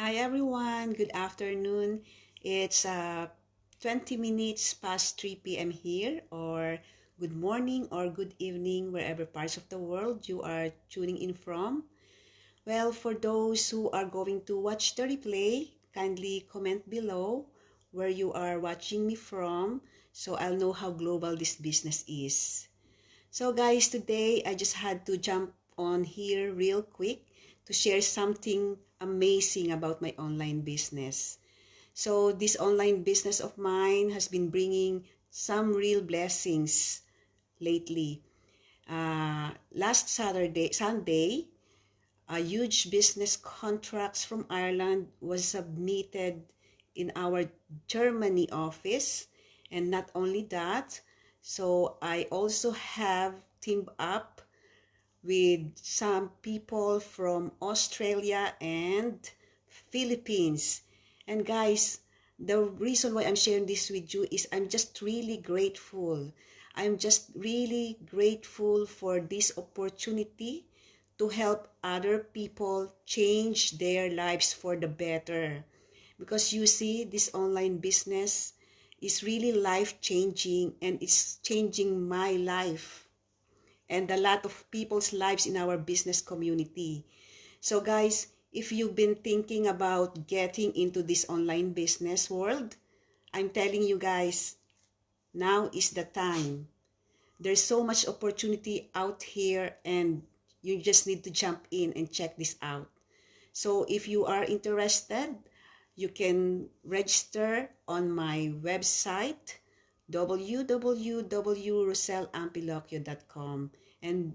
Hi everyone, good afternoon. It's 20 minutes past 3 p.m. here, or good morning or good evening, wherever parts of the world you are tuning in from. Well, for those who are going to watch the replay, kindly comment below where you are watching me from so I'll know how global this business is. So guys, today I just had to jump on here real quick to share something amazing about my online business. So this online business of mine has been bringing some real blessings lately. Last Sunday, a huge business contracts from Ireland was submitted in our Germany office. And not only that, so I also have teamed up with some people from Australia and Philippines. And guys, the reason why I'm sharing this with you is I'm just really grateful. I'm just really grateful for this opportunity to help other people change their lives for the better. Because you see, this online business is really life-changing and it's changing my life and a lot of people's lives in our business community. So guys, if you've been thinking about getting into this online business world, I'm telling you guys, now is the time. There's so much opportunity out here and you just need to jump in and check this out. So if you are interested, you can register on my website www.rosellampilocchio.com, and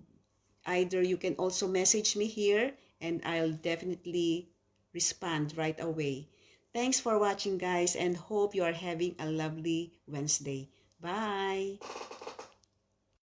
either you can also message me here and I'll definitely respond right away. Thanks for watching guys and hope you are having a lovely Wednesday. Bye!